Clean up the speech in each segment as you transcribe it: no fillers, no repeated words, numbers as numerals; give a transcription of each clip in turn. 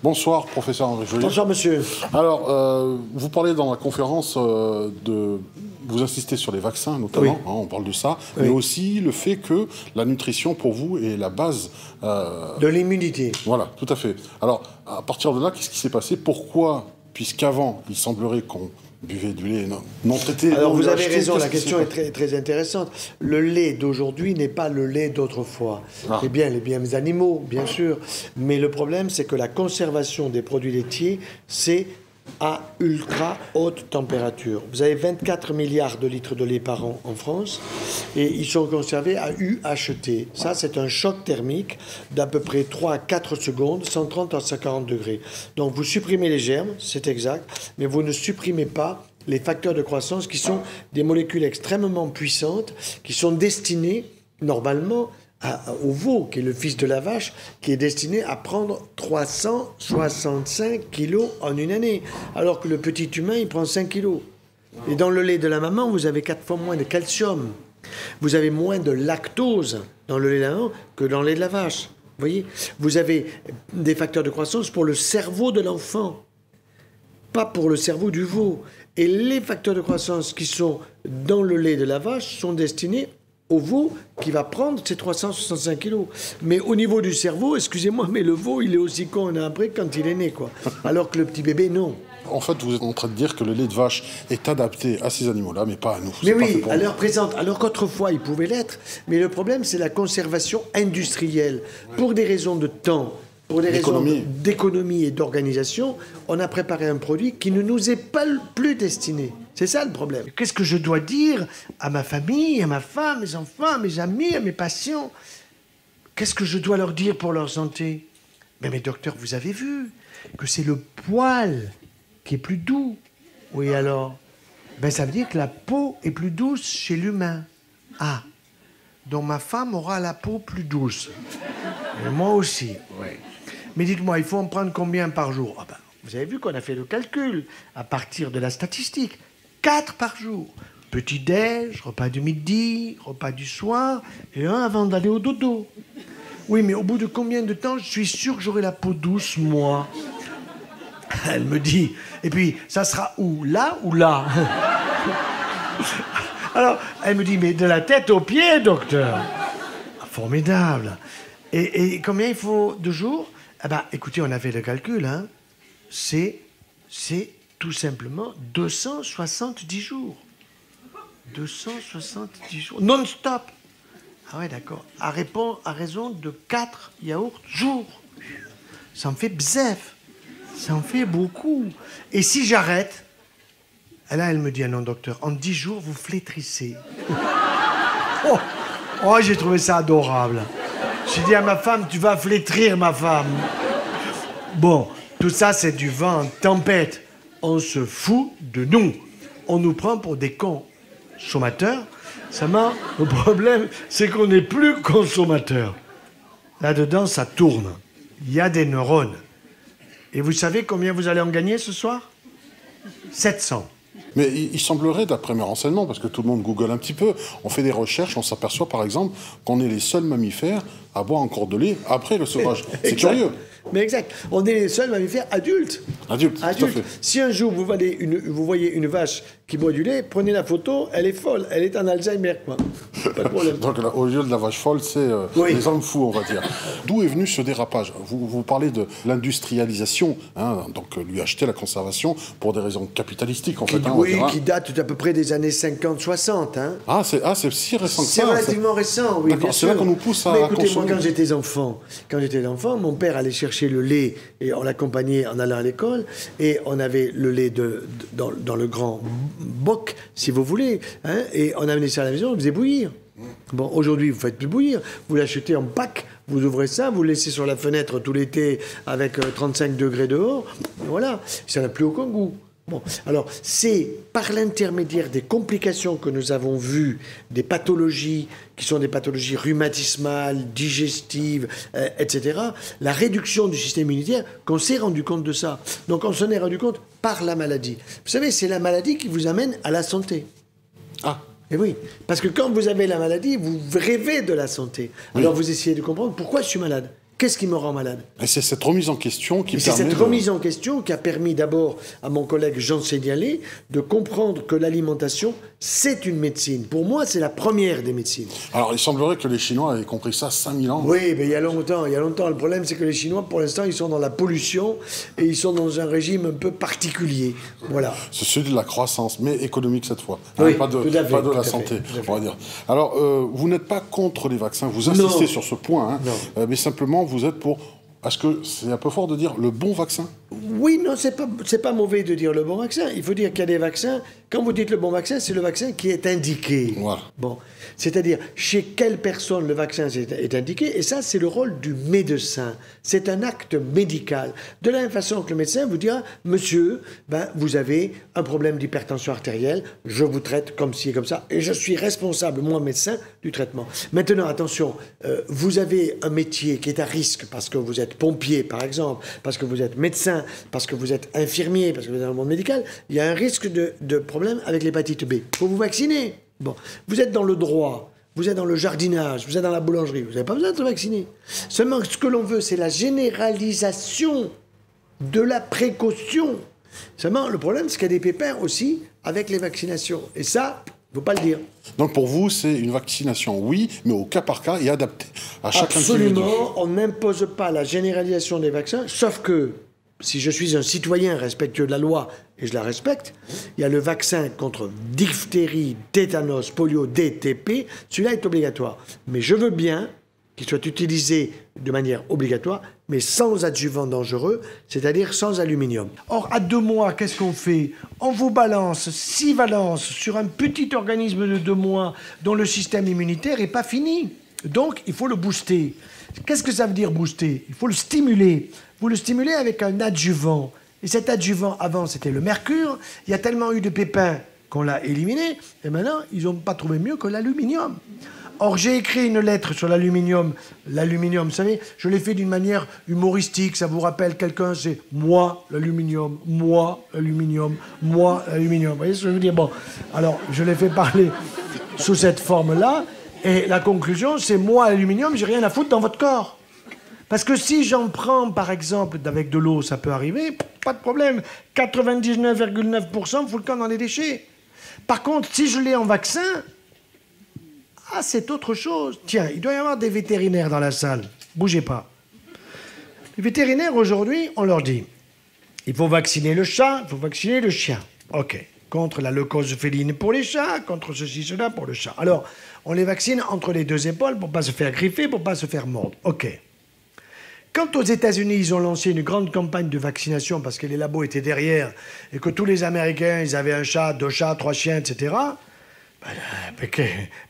Bonsoir, professeur André Joly. Bonsoir, monsieur. Alors, vous parlez dans la conférence vous insistez sur les vaccins, notamment, Oui. On parle de ça, Oui. mais aussi le fait que la nutrition, pour vous, est la base... De l'immunité. Voilà, tout à fait. Alors, à partir de là, qu'est-ce qui s'est passé? Pourquoi, puisqu'avant, il semblerait qu'on buvait du lait non traité... Alors, non vous avez acheté, raison, qu'est-ce la qui s'est question est passé? très intéressante. Le lait d'aujourd'hui n'est pas le lait d'autrefois. Ah. C'est bien les biens animaux, bien sûr, mais le problème, c'est que la conservation des produits laitiers, c'est à ultra haute température. Vous avez 24 milliards de litres de lait par an en France et ils sont conservés à UHT. Ça, c'est un choc thermique d'à peu près 3 à 4 secondes, 130 à 140 degrés. Donc, vous supprimez les germes, c'est exact, mais vous ne supprimez pas les facteurs de croissance qui sont des molécules extrêmement puissantes qui sont destinées, normalement, au veau, qui est le fils de la vache, qui est destiné à prendre 365 kilos en une année, alors que le petit humain, il prend 5 kilos. Et dans le lait de la maman, vous avez 4 fois moins de calcium. Vous avez moins de lactose dans le lait de la maman que dans le lait de la vache. Vous voyez? Vous avez des facteurs de croissance pour le cerveau de l'enfant, pas pour le cerveau du veau. Et les facteurs de croissance qui sont dans le lait de la vache sont destinés au veau qui va prendre ses 365 kilos. Mais au niveau du cerveau, excusez-moi, mais le veau, il est aussi con un an après quand il est né, quoi. Alors que le petit bébé, non. En fait, vous êtes en train de dire que le lait de vache est adapté à ces animaux-là, mais pas à nous. Mais C'est pas fait oui, pour à nous. l'heure présente, alors qu'autrefois, il pouvait l'être. Mais le problème, c'est la conservation industrielle. Pour des raisons de temps, pour des raisons d'économie et d'organisation, on a préparé un produit qui ne nous est pas plus destiné. C'est ça le problème. Qu'est-ce que je dois dire à ma famille, à ma femme, mes enfants, à mes amis, à mes patients? Qu'est-ce que je dois leur dire pour leur santé? Mais docteur, vous avez vu que c'est le poil qui est plus doux. Oui, alors? Ben, ça veut dire que la peau est plus douce chez l'humain. Ah, donc ma femme aura la peau plus douce. Et moi aussi, oui. Mais dites-moi, il faut en prendre combien par jour? Ah ben, vous avez vu qu'on a fait le calcul à partir de la statistique. 4 par jour. Petit-déj, repas du midi, repas du soir, et un avant d'aller au dodo. Oui, mais au bout de combien de temps je suis sûr que j'aurai la peau douce, moi? Elle me dit, et puis, ça sera où? Là ou là? Alors, elle me dit, mais de la tête aux pieds, docteur. Ah, formidable. Et combien il faut de jours? Ah ben, écoutez, on a fait le calcul, hein. C'est tout simplement 270 jours. 270 jours. Non-stop. Ah ouais, d'accord. À raison de 4 yaourts jour. Ça me fait bzef. Ça en fait beaucoup. Et si j'arrête, là, elle me dit, ah non, docteur, en 10 jours, vous flétrissez. Oh, j'ai trouvé ça adorable. J'ai dit à ma femme, tu vas flétrir, ma femme. Bon, tout ça, c'est du vent en tempête. On se fout de nous. On nous prend pour des consommateurs. Le problème, c'est qu'on n'est plus consommateurs. Là-dedans, ça tourne. Il y a des neurones. Et vous savez combien vous allez en gagner ce soir? 700. Mais il semblerait, d'après mes renseignements, parce que tout le monde google un petit peu, on fait des recherches, on s'aperçoit par exemple qu'on est les seuls mammifères à boire encore de lait après le sevrage. C'est curieux. Mais exact. On est les seuls mammifères adultes. Adultes, tout à fait. Si un jour vous voyez une vache qui boit du lait, prenez la photo, elle est folle. Elle est en Alzheimer, quoi. Pas de problème. Donc là, au lieu de la vache folle, c'est les hommes fous, on va dire. D'où est venu ce dérapage? Vous parlez de l'industrialisation, hein, donc lui acheter la conservation pour des raisons capitalistiques, en fait. Oui, qui date à peu près des années 50-60. Hein. Ah, c'est si récent que ça. C'est relativement récent, oui, bien sûr. C'est là qu'on nous pousse à écoutez, consommer. moi, quand j'étais enfant, mon père allait chercher le lait et on l'accompagnait en allant à l'école et on avait le lait dans le grand boc, si vous voulez, hein, et on amenait ça à la maison, on le faisait bouillir. Bon, aujourd'hui, vous ne faites plus bouillir, vous l'achetez en pack, vous ouvrez ça, vous le laissez sur la fenêtre tout l'été avec 35 degrés dehors, voilà, ça n'a plus aucun goût. Bon, alors, c'est par l'intermédiaire des complications que nous avons vues, des pathologies qui sont des pathologies rhumatismales, digestives, etc., la réduction du système immunitaire, qu'on s'est rendu compte de ça. Donc, on s'en est rendu compte par la maladie. Vous savez, c'est la maladie qui vous amène à la santé. Ah. Et oui, parce que quand vous avez la maladie, vous rêvez de la santé. Alors, vous essayez de comprendre pourquoi je suis malade. Qu'est-ce qui me rend malade? Et c'est cette remise en question qui permet... C'est cette remise en question qui a permis d'abord à mon collègue Jean Sénialé de comprendre que l'alimentation, c'est une médecine. Pour moi, c'est la première des médecines. Alors, il semblerait que les Chinois avaient compris ça 5000 ans. Oui, mais il y a longtemps. Le problème, c'est que les Chinois, pour l'instant, ils sont dans la pollution et ils sont dans un régime un peu particulier. Voilà. C'est celui de la croissance, mais économique cette fois. Oui, pas de la santé, on va dire. Alors, vous n'êtes pas contre les vaccins, vous insistez sur ce point, hein, mais simplement, vous êtes pour... Est-ce que c'est un peu fort de dire le bon vaccin? Oui, non, c'est pas mauvais de dire le bon vaccin. Il faut dire qu'il y a des vaccins. Quand vous dites le bon vaccin, c'est le vaccin qui est indiqué. Voilà. Bon, c'est-à-dire chez quelle personne le vaccin est indiqué. Et ça, c'est le rôle du médecin. C'est un acte médical. De la même façon que le médecin vous dira, monsieur, vous avez un problème d'hypertension artérielle. Je vous traite comme ci et comme ça, et je suis responsable, moi médecin, du traitement. Maintenant, attention, vous avez un métier qui est à risque parce que vous êtes pompier, par exemple, parce que vous êtes médecin, parce que vous êtes infirmier, parce que vous êtes dans le monde médical, il y a un risque de problème avec l'hépatite B. Il faut vous vacciner. Bon, vous êtes dans le droit, vous êtes dans le jardinage, vous êtes dans la boulangerie, vous n'avez pas besoin de se vacciner. Seulement, ce que l'on veut, c'est la généralisation de la précaution. Seulement, le problème, c'est qu'il y a des pépins aussi avec les vaccinations. Et ça, il ne faut pas le dire. Donc pour vous, c'est une vaccination, oui, mais au cas par cas et adaptée à chaque individu. Absolument, on n'impose pas la généralisation des vaccins, sauf que si je suis un citoyen respectueux de la loi, et je la respecte, il y a le vaccin contre diphtérie, tétanos, polio, DTP, celui-là est obligatoire. Mais je veux bien qu'il soit utilisé de manière obligatoire, mais sans adjuvant dangereux, c'est-à-dire sans aluminium. Or, à 2 mois, qu'est-ce qu'on fait? On vous balance 6 valences sur un petit organisme de 2 mois dont le système immunitaire n'est pas fini. Donc, il faut le booster. Qu'est-ce que ça veut dire booster? Il faut le stimuler. Vous le stimulez avec un adjuvant. Et cet adjuvant, avant, c'était le mercure. Il y a tellement eu de pépins qu'on l'a éliminé. Et maintenant, ils n'ont pas trouvé mieux que l'aluminium. Or, j'ai écrit une lettre sur l'aluminium. L'aluminium, vous savez, je l'ai fait d'une manière humoristique. Ça vous rappelle quelqu'un, c'est moi, l'aluminium, moi, l'aluminium, moi, l'aluminium. Vous voyez ce que je veux dire? Bon, alors, je l'ai fait parler sous cette forme-là. Et la conclusion, c'est moi, l'aluminium, j'ai rien à foutre dans votre corps. Parce que si j'en prends, par exemple, avec de l'eau, ça peut arriver, pas de problème. 99,9% fout le camp dans les déchets. Par contre, si je l'ai en vaccin, c'est autre chose. Tiens, il doit y avoir des vétérinaires dans la salle. Bougez pas. Les vétérinaires, aujourd'hui, on leur dit, il faut vacciner le chat, il faut vacciner le chien. OK. Contre la leucose féline pour les chats, contre ceci, cela pour le chat. Alors, on les vaccine entre les 2 épaules pour pas se faire griffer, pour pas se faire mordre. OK. Quand aux États-Unis, ils ont lancé une grande campagne de vaccination parce que les labos étaient derrière et que tous les Américains, ils avaient un chat, 2 chats, 3 chiens, etc.,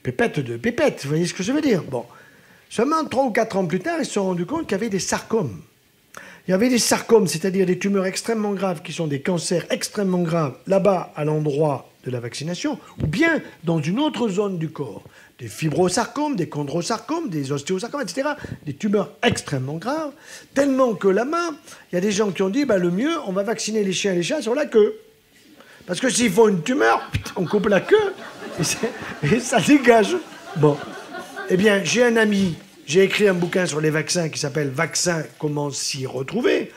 pépette de pépette, vous voyez ce que je veux dire? Bon. Seulement 3 ou 4 ans plus tard, ils se sont rendus compte qu'il y avait des sarcomes. Il y avait des sarcomes, c'est-à-dire des tumeurs extrêmement graves qui sont des cancers extrêmement graves là-bas à l'endroit de la vaccination ou bien dans une autre zone du corps. Des fibrosarcomes, des chondrosarcomes, des ostéosarcomes, etc. Des tumeurs extrêmement graves, tellement que là-bas, il y a des gens qui ont dit, le mieux, on va vacciner les chiens et les chats sur la queue. Parce que s'ils font une tumeur, on coupe la queue et ça dégage. Bon. Eh bien, j'ai un ami, j'ai écrit un bouquin sur les vaccins qui s'appelle « Vaccins, comment s'y retrouver ?»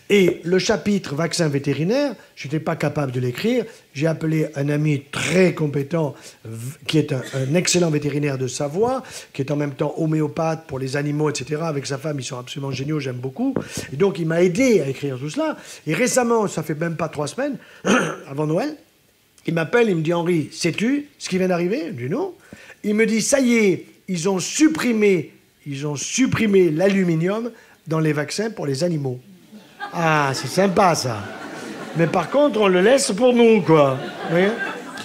Et le chapitre « Vaccins vétérinaires », je n'étais pas capable de l'écrire. J'ai appelé un ami très compétent, qui est un excellent vétérinaire de Savoie, qui est en même temps homéopathe pour les animaux, etc. Avec sa femme, ils sont absolument géniaux, j'aime beaucoup. Et donc, il m'a aidé à écrire tout cela. Et récemment, ça fait même pas 3 semaines, avant Noël, il m'appelle, il me dit « Henri, sais-tu ce qui vient d'arriver ?» Je dis « Non ». Il me dit « Ça y est, ils ont supprimé l'aluminium dans les vaccins pour les animaux. » Ah, c'est sympa, ça. Mais par contre, on le laisse pour nous, quoi. Vous voyez ?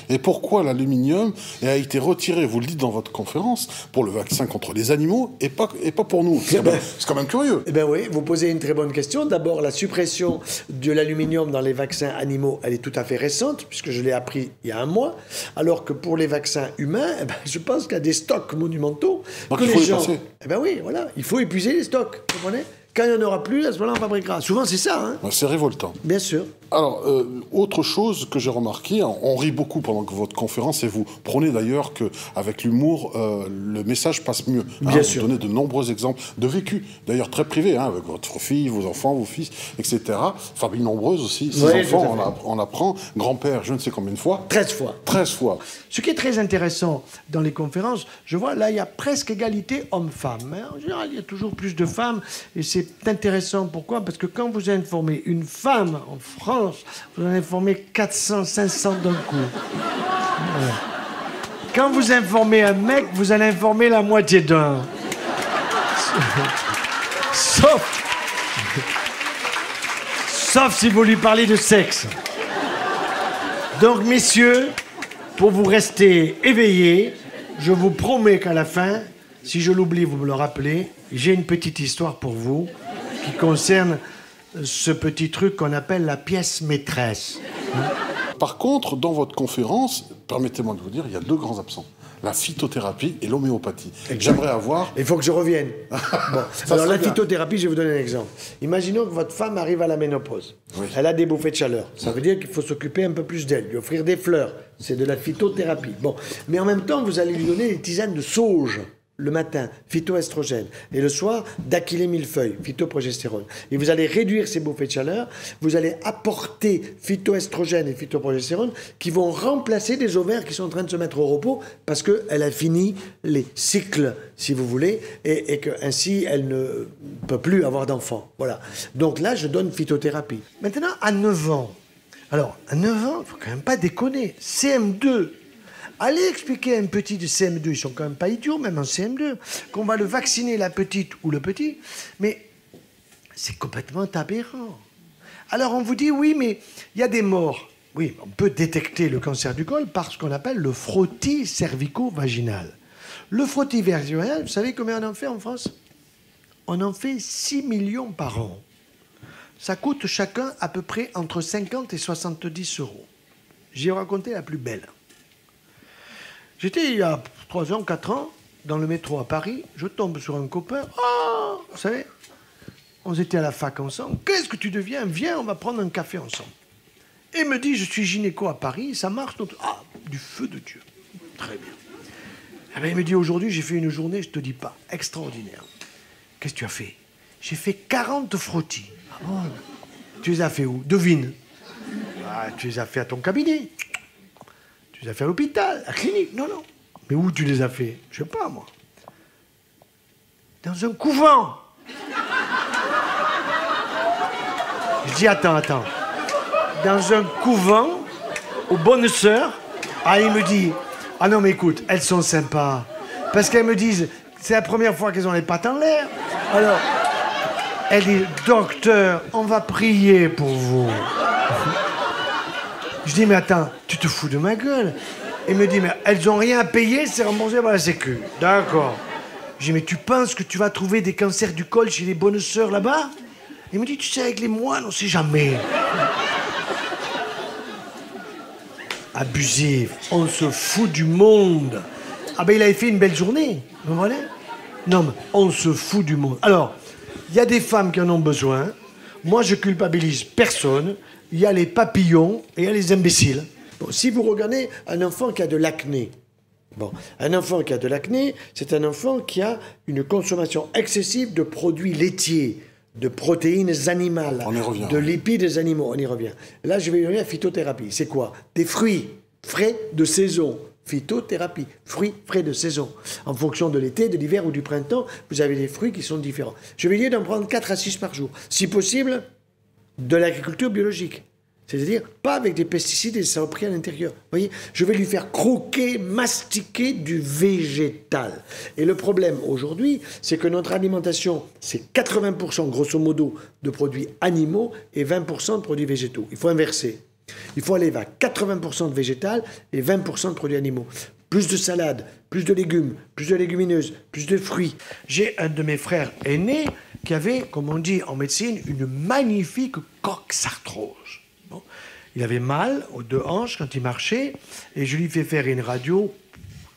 Et pourquoi l'aluminium a été retiré, vous le dites dans votre conférence, pour le vaccin contre les animaux et pas pour nous? C'est quand même curieux. Eh bien oui, vous posez une très bonne question. D'abord, la suppression de l'aluminium dans les vaccins animaux, elle est tout à fait récente, puisque je l'ai appris il y a 1 mois, alors que pour les vaccins humains, je pense qu'il y a des stocks monumentaux. Donc il faut les passer. Eh bien oui, voilà, il faut épuiser les stocks, vous comprenez ? Quand il n'y en aura plus, à ce moment-là, on fabriquera. Souvent, c'est ça, hein ? C'est révoltant. Bien sûr. Alors, autre chose que j'ai remarqué, on rit beaucoup pendant que votre conférence, et vous prenez d'ailleurs qu'avec l'humour, le message passe mieux. Bien sûr. Vous donnez de nombreux exemples de vécu, d'ailleurs très privés, avec votre fille, vos enfants, vos fils, etc. Famille nombreuse aussi, ses enfants, on apprend. Grand-père, je ne sais combien de fois. 13 fois. 13 fois. Ce qui est très intéressant dans les conférences, je vois là, il y a presque égalité homme-femme. En général, il y a toujours plus de femmes, et c'est intéressant. Pourquoi? Parce que quand vous informez une femme en France, vous en informez 400, 500 d'un coup. Ouais. Quand vous informez un mec, vous allez informer la moitié d'un. Sauf si vous lui parlez de sexe. Donc, messieurs, pour vous rester éveillés, je vous promets qu'à la fin, si je l'oublie, vous me le rappelez, j'ai une petite histoire pour vous qui concerne ce petit truc qu'on appelle la pièce maîtresse. Par contre, dans votre conférence, permettez-moi de vous dire, il y a 2 grands absents. La phytothérapie et l'homéopathie. J'aimerais avoir... Il faut que je revienne. Bon. Alors la phytothérapie, je vais vous donner un exemple. Imaginons que votre femme arrive à la ménopause. Oui. Elle a des bouffées de chaleur. Ça veut dire qu'il faut s'occuper un peu plus d'elle, lui offrir des fleurs. C'est de la phytothérapie. Bon. Mais en même temps, vous allez lui donner des tisanes de sauge. Le matin, phytoestrogène. Et le soir, d'aquilée millefeuille, phytoprogestérone. Et vous allez réduire ces bouffées de chaleur. Vous allez apporter phytoestrogène et phytoprogestérone qui vont remplacer des ovaires qui sont en train de se mettre au repos parce qu'elle a fini les cycles, si vous voulez, et qu'ainsi, elle ne peut plus avoir d'enfants. Voilà. Donc là, je donne phytothérapie. Maintenant, à 9 ans. Alors, à 9 ans, il ne faut quand même pas déconner. CM2. Allez expliquer à un petit de CM2, ils sont quand même pas idiots, même en CM2, qu'on va le vacciner, la petite ou le petit, mais c'est complètement aberrant. Alors on vous dit, oui, mais il y a des morts. Oui, on peut détecter le cancer du col par ce qu'on appelle le frottis cervico-vaginal. Le frottis vaginal, vous savez combien on en fait en France? On en fait 6 millions par an. Ça coûte chacun à peu près entre 50 et 70 euros. J'ai raconté la plus belle. J'étais il y a 3 ans, 4 ans, dans le métro à Paris, je tombe sur un copain. Oh, vous savez, on était à la fac ensemble. Qu'est-ce que tu deviens? Viens, on va prendre un café ensemble. Et il me dit, je suis gynéco à Paris, ça marche. Donc... Ah, du feu de Dieu. Très bien. Et bien, il me dit, aujourd'hui, j'ai fait une journée, je te dis pas, extraordinaire. Qu'est-ce que tu as fait? J'ai fait 40 frottis. Ah bon? Tu les as fait où? Devine. Ah, tu les as fait à ton cabinet. Tu les as fait à l'hôpital, à la clinique. Non, non. Mais où tu les as fait? Je sais pas, moi. Dans un couvent. Je dis, attends. Dans un couvent, aux bonnes sœurs. Ah, il me dit, ah non, mais écoute, elles sont sympas. Parce qu'elles me disent, c'est la première fois qu'elles ont les pattes en l'air. Alors, elle dit, docteur, on va prier pour vous. Je dis, mais attends, tu te fous de ma gueule? Il me dit, mais elles n'ont rien à payer, c'est remboursé par la Sécu. D'accord. Je dis, mais tu penses que tu vas trouver des cancers du col chez les bonnes sœurs là-bas? Il me dit, tu sais, avec les moines, on ne sait jamais. Abusif, on se fout du monde. Ah ben, il avait fait une belle journée, vous voyez? Non, mais on se fout du monde. Alors, il y a des femmes qui en ont besoin. Moi, je culpabilise personne. Il y a les papillons et il y a les imbéciles. Bon, si vous regardez un enfant qui a de l'acné, un enfant qui a de l'acné, c'est un enfant qui a une consommation excessive de produits laitiers, de protéines animales, de lipides animaux. On y revient. Là, je vais y revenir à phytothérapie. C'est quoi? Des fruits frais de saison. Phytothérapie, fruits frais de saison. En fonction de l'été, de l'hiver ou du printemps, vous avez des fruits qui sont différents. Je vais dire d'en prendre 4 à 6 par jour. Si possible, de l'agriculture biologique. C'est-à-dire pas avec des pesticides et des saloperies à l'intérieur. Vous voyez, je vais lui faire croquer, mastiquer du végétal. Et le problème aujourd'hui, c'est que notre alimentation, c'est 80% grosso modo de produits animaux et 20% de produits végétaux. Il faut inverser. Il faut aller vers 80% de végétal et 20% de produits animaux. Plus de salade, plus de légumes, plus de légumineuses, plus de fruits. J'ai un de mes frères aînés qui avait, comme on dit en médecine, une magnifique coxarthrose. Bon. Il avait mal aux 2 hanches quand il marchait et je lui fais faire une radio.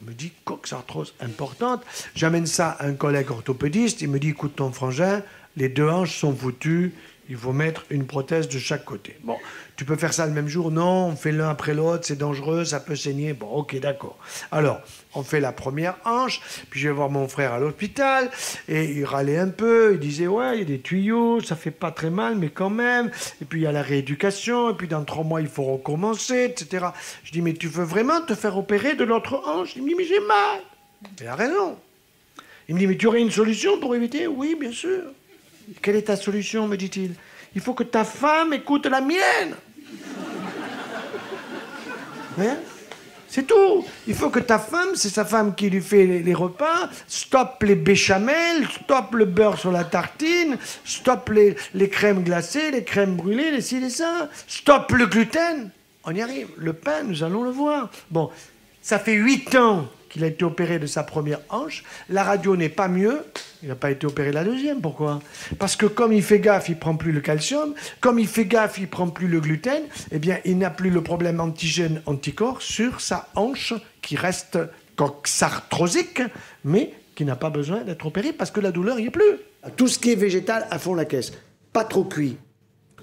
Il me dit coxarthrose importante. J'amène ça à un collègue orthopédiste. Il me dit, écoute ton frangin, les 2 hanches sont foutues, il faut mettre une prothèse de chaque côté. Bon, tu peux faire ça le même jour? Non, on fait l'un après l'autre, c'est dangereux, ça peut saigner. Bon, ok, d'accord. Alors, on fait la première hanche, puis je vais voir mon frère à l'hôpital, et il râlait un peu, il disait, ouais, il y a des tuyaux, ça fait pas très mal, mais quand même. Et puis il y a la rééducation, et puis dans 3 mois, il faut recommencer, etc. Je dis, mais tu veux vraiment te faire opérer de l'autre hanche? Il me dit, mais j'ai mal. Il a raison. Il me dit, mais tu aurais une solution pour éviter? Oui, bien sûr. Quelle est ta solution, me dit-il? Il faut que ta femme écoute la mienne. Hein? C'est tout. Il faut que ta femme, c'est sa femme qui lui fait les repas, stop les béchamels, stop le beurre sur la tartine, stop les crèmes glacées, les crèmes brûlées, les ci, les ça, stop le gluten. On y arrive. Le pain, nous allons le voir. Bon, ça fait 8 ans qu'il a été opéré de sa première hanche. La radio n'est pas mieux. Il n'a pas été opéré la deuxième. Pourquoi? Parce que comme il fait gaffe, il ne prend plus le calcium. Comme il fait gaffe, il ne prend plus le gluten. Eh bien, il n'a plus le problème antigène-anticorps sur sa hanche qui reste coxarthrosique, mais qui n'a pas besoin d'être opéré parce que la douleur n'y est plus. Tout ce qui est végétal, à fond la caisse. Pas trop cuit.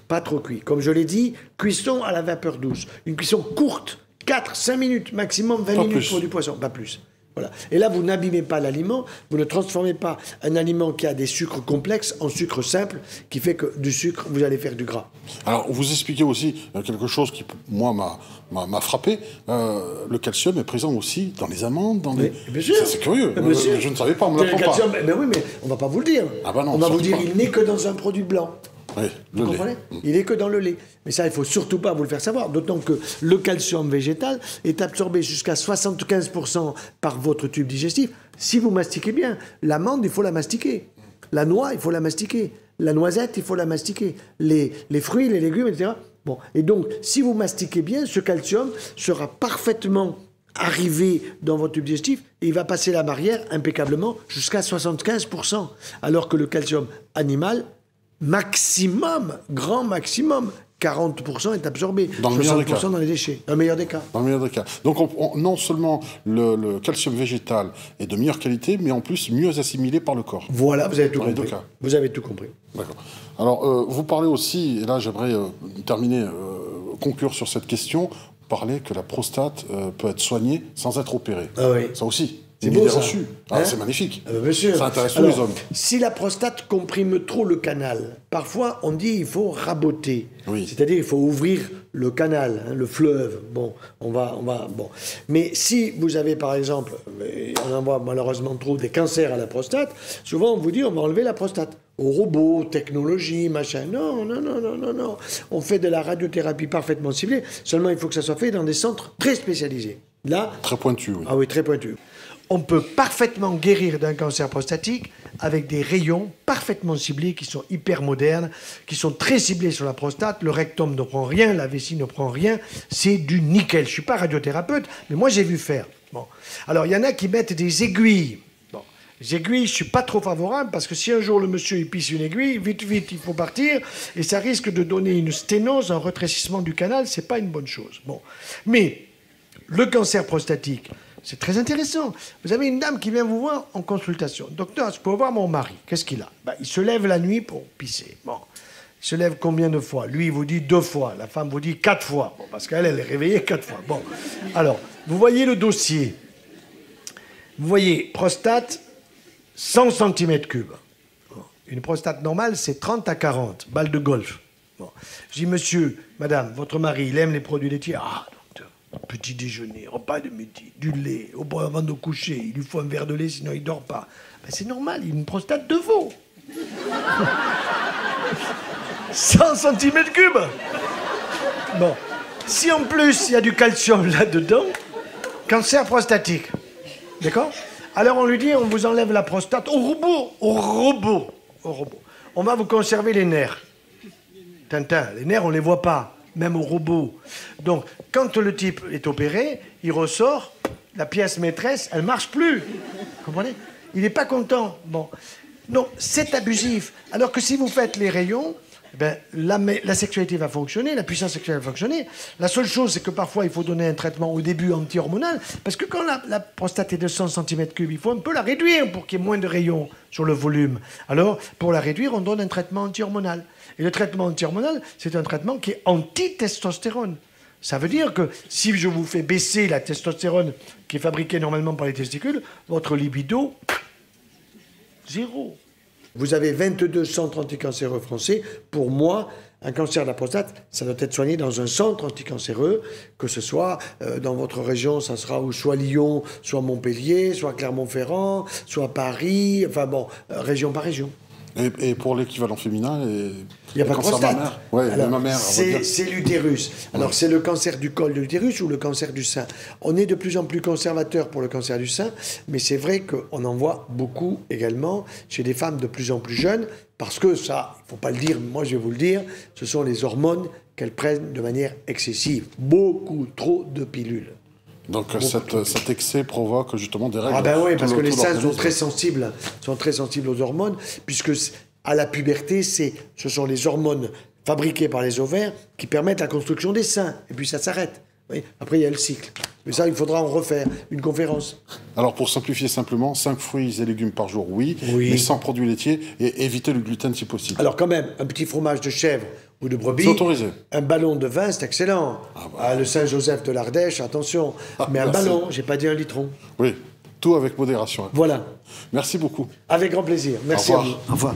Pas trop cuit. Comme je l'ai dit, cuisson à la vapeur douce. Une cuisson courte. 4-5 minutes, maximum 20 minutes pour du poisson, pas plus. Voilà. Et là, vous n'abîmez pas l'aliment, vous ne transformez pas un aliment qui a des sucres complexes en sucre simple, qui fait que du sucre, vous allez faire du gras. Alors, vous expliquez aussi quelque chose qui, moi, m'a frappé. Le calcium est présent aussi dans les amandes, dans les... Bien sûr. C'est curieux. Je ne savais pas, on me l'apprend pas. Ben oui, mais on ne va pas vous le dire. Ah ben non, on va vous dire, il n'est que dans un produit blanc. Oui, vous comprenez? Il n'est que dans le lait. Mais ça, il ne faut surtout pas vous le faire savoir. D'autant que le calcium végétal est absorbé jusqu'à 75% par votre tube digestif. Si vous mastiquez bien, l'amande, il faut la mastiquer. La noix, il faut la mastiquer. La noisette, il faut la mastiquer. Les fruits, les légumes, etc. Bon. Et donc, si vous mastiquez bien, ce calcium sera parfaitement arrivé dans votre tube digestif et il va passer la barrière impeccablement jusqu'à 75%. Alors que le calcium animal, maximum, grand maximum, 40% est absorbé. Dans le meilleur des cas. Dans les déchets. Dans le meilleur des cas. Dans le meilleur des cas. Donc, non seulement le calcium végétal est de meilleure qualité, mais en plus mieux assimilé par le corps. Voilà, vous avez tout compris. Dans les 2 cas. Vous avez tout compris. D'accord. Alors, vous parlez aussi, et là j'aimerais terminer, conclure sur cette question, vous parlez que la prostate peut être soignée sans être opérée. Ah oui. Ça aussi. C'est beau, ça. Reçu. Ah, hein? C'est magnifique. Bien sûr. Ça intéresse tous les hommes. Si la prostate comprime trop le canal, parfois on dit il faut raboter. Oui. C'est-à-dire il faut ouvrir le canal, hein, le fleuve. Bon, bon. Mais si vous avez par exemple, on en voit malheureusement trop des cancers à la prostate, souvent on vous dit on va enlever la prostate. Au robot, technologie, machin. Non. On fait de la radiothérapie parfaitement ciblée. Seulement il faut que ça soit fait dans des centres très spécialisés. Là. Très pointu, oui. Ah oui, très pointu. On peut parfaitement guérir d'un cancer prostatique avec des rayons parfaitement ciblés qui sont hyper modernes, qui sont très ciblés sur la prostate. Le rectum ne prend rien, la vessie ne prend rien. C'est du nickel. Je ne suis pas radiothérapeute, mais moi j'ai vu faire. Bon. Alors il y en a qui mettent des aiguilles. Bon. Les aiguilles, je ne suis pas trop favorable parce que si un jour le monsieur il pisse une aiguille, vite, il faut partir et ça risque de donner une sténose, un rétrécissement du canal. Ce n'est pas une bonne chose. Bon. Mais le cancer prostatique, c'est très intéressant. Vous avez une dame qui vient vous voir en consultation. Docteur, je peux voir mon mari. Qu'est-ce qu'il a? Il se lève la nuit pour pisser. Bon. Il se lève combien de fois? Lui, il vous dit 2 fois. La femme vous dit 4 fois. Bon, parce qu'elle, elle est réveillée 4 fois. Bon. Alors, vous voyez le dossier. Vous voyez, prostate, 100 cm3. Bon. Une prostate normale, c'est 30 à 40. Balle de golf. Bon. Je dis, monsieur, madame, votre mari, il aime les produits laitiers? Ah, petit déjeuner, repas de midi, du lait, avant de coucher, il lui faut un verre de lait, sinon il ne dort pas. C'est normal, il a une prostate de veau. 100 cm3. Bon, si en plus il y a du calcium là-dedans, cancer prostatique. D'accord? Alors on lui dit, on vous enlève la prostate au robot. On va vous conserver les nerfs. Tintin, les nerfs, on ne les voit pas. Même au robot. Donc, quand le type est opéré, il ressort, la pièce maîtresse, elle ne marche plus. Vous comprenez? Il n'est pas content. Bon. Non, c'est abusif. Alors que si vous faites les rayons, ben, la sexualité va fonctionner, la puissance sexuelle va fonctionner. La seule chose, c'est que parfois, il faut donner un traitement au début anti-hormonal, parce que quand la prostate est de 100 cm3, il faut un peu la réduire pour qu'il y ait moins de rayons sur le volume. Alors, pour la réduire, on donne un traitement anti-hormonal. Et le traitement anti-hormonal, c'est un traitement qui est anti-testostérone. Ça veut dire que si je vous fais baisser la testostérone qui est fabriquée normalement par les testicules, votre libido, zéro. Vous avez 22 centres anticancéreux français. Pour moi, un cancer de la prostate, ça doit être soigné dans un centre anticancéreux, que ce soit dans votre région, ça sera soit Lyon, soit Montpellier, soit Clermont-Ferrand, soit Paris, enfin bon, région par région. Et pour l'équivalent féminin, il n'y a pas de prostate. Mammaire, c'est l'utérus. Alors, c'est le cancer du col de l'utérus ou le cancer du sein. On est de plus en plus conservateur pour le cancer du sein, mais c'est vrai qu'on en voit beaucoup également chez des femmes de plus en plus jeunes, parce que ça, il ne faut pas le dire, moi je vais vous le dire, ce sont les hormones qu'elles prennent de manière excessive. Beaucoup trop de pilules. Donc cet excès provoque justement des règles. Ah ben oui, parce que les seins sont très sensibles aux hormones, puisque à la puberté, ce sont les hormones fabriquées par les ovaires qui permettent la construction des seins. Et puis ça s'arrête. Oui. Après, il y a le cycle. Mais ça, il faudra en refaire une conférence. Alors, pour simplifier simplement, 5 fruits et légumes par jour, oui, mais sans produits laitiers, et éviter le gluten si possible. Alors quand même, un petit fromage de chèvre ou de brebis, c'est autorisé. Un ballon de vin, c'est excellent. Le Saint-Joseph de l'Ardèche, attention. Mais un ballon, j'ai pas dit un litron. Oui, tout avec modération. Voilà. Merci beaucoup. Avec grand plaisir. Merci à vous. Au revoir.